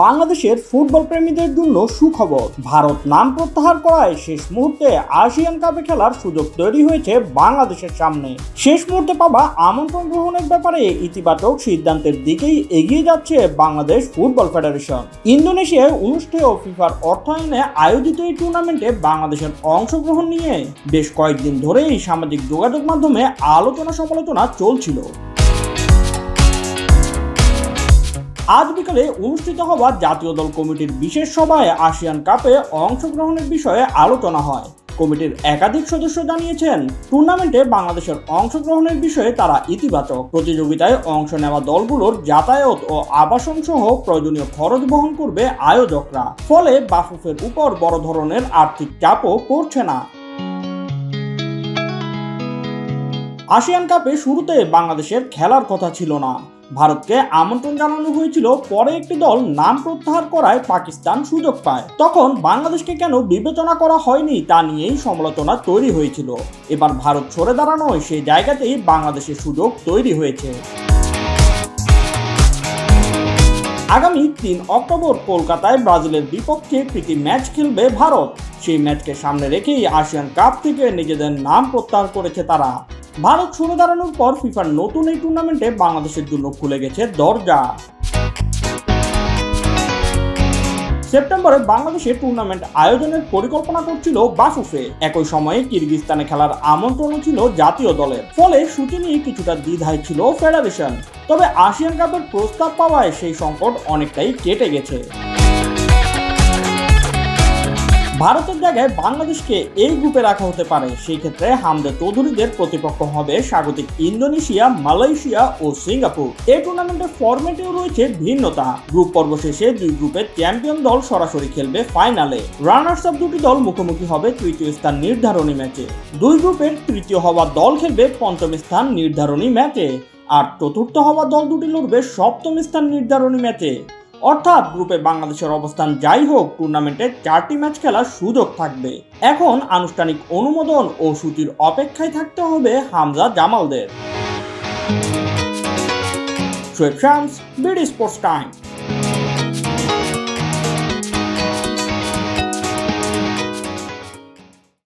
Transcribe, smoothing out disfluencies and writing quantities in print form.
বাংলাদেশের ফুটবল প্রেমীদের জন্য সুখবর। ভারত নাম প্রত্যাহার করায় শেষ মুহূর্তে আসিয়ান কাপে খেলার সুযোগ তৈরি হয়েছে বাংলাদেশের সামনে। শেষ মুহূর্তে পাওয়া আমন্ত্রণ গ্রহণের ব্যাপারে ইতিবাচক সিদ্ধান্তের দিকেই এগিয়ে যাচ্ছে বাংলাদেশ ফুটবল ফেডারেশন। ইন্দোনেশিয়ায় অনুষ্ঠেয় ফিফার অর্থায়নে আয়োজিত এই টুর্নামেন্টে বাংলাদেশের অংশগ্রহণ নিয়ে বেশ কয়েকদিন ধরেই সামাজিক যোগাযোগ মাধ্যমে আলোচনা সমালোচনা চলছিল। আজ বিকালে অনুষ্ঠিত হওয়া জাতীয় দল কমিটির বিশেষ সভায় আসিয়ান কাপে অংশগ্রহণের বিষয়ে আলোচনা হয়। কমিটির একাধিক সদস্য জানিয়েছেন, টুর্নামেন্টে বাংলাদেশের অংশগ্রহণের বিষয়ে তারা ইতিবাচক। প্রতিযোগিতায় অংশ নেওয়া দলগুলোর যাতায়াত ও আবাসন সহ প্রয়োজনীয় খরচ বহন করবে আয়োজকরা, ফলে বাফুফের উপর বড় ধরনের আর্থিক চাপও পড়ছে না। আসিয়ান কাপে শুরুতে বাংলাদেশের খেলার কথা ছিল না। ভারতকে আমন্ত্রণ জানানো হয়েছিল, পরে একটি দল নাম প্রত্যাহার করায় পাকিস্তান সুযোগ পায়। তখন বাংলাদেশকে কেন বিবেচনা করা হয়নি তা নিয়েই সমালোচনা তৈরি হয়েছিল। এবার ভারত সরে দাঁড়ানোয় সেই জায়গাতেই বাংলাদেশের সুযোগ তৈরি হয়েছে। আগামী ৩ অক্টোবর কলকাতায় ব্রাজিলের বিপক্ষে প্রীতি ম্যাচ খেলবে ভারত। সেই ম্যাচকে সামনে রেখেই আসিয়ান কাপ থেকে নিজেদের নাম প্রত্যাহার করেছে তারা। ভারত সরে দাঁড়ানোর পর ফিফার নতুন এই টুর্নামেন্টে বাংলাদেশের জন্য খুলে গেছে দরজা। সেপ্টেম্বরে বাংলাদেশে টুর্নামেন্ট আয়োজনের পরিকল্পনা করছিল বাফুফে। একই সময়ে কিরগিজস্তানে খেলার আমন্ত্রণও ছিল জাতীয় দলের, ফলে সূচি নিয়ে কিছুটা দ্বিধায় ছিল ফেডারেশন। তবে আসিয়ান কাপের প্রস্তাব পাওয়ায় সেই সংকট অনেকটাই কেটে গেছে। ভারতের জায়গায় বাংলাদেশকে এই গ্রুপে রাখা হতে পারে। সেই ক্ষেত্রে হামজা চৌধুরীদের প্রতিপক্ষ হবে স্বাগতিক ইন্দোনেশিয়া, মালয়েশিয়া ও সিঙ্গাপুর। এই টুর্নামেন্টের ফরম্যাটেও রয়েছে ভিন্নতা। গ্রুপ পর্ব শেষে দুই গ্রুপের চ্যাম্পিয়ন দল সরাসরি খেলবে ফাইনালে। রানার্স আপ দুটি দল মুখোমুখি হবে তৃতীয় স্থান নির্ধারণী ম্যাচে। দুই গ্রুপের তৃতীয় হওয়া দল খেলবে পঞ্চম স্থান নির্ধারণী ম্যাচে, আর চতুর্থ হওয়া দল দুটি লড়বে সপ্তম স্থান নির্ধারণী ম্যাচে। অর্থাৎ গ্রুপে বাংলাদেশের অবস্থান যাই হোক, টুর্নামেন্টে 4টি ম্যাচ খেলার সুযোগ থাকবে। এখন আনুষ্ঠানিক অনুমোদন ও সূচির অপেক্ষায় থাকতে হবে হামজা জামালদের। Shoaib Shams, BD sports time.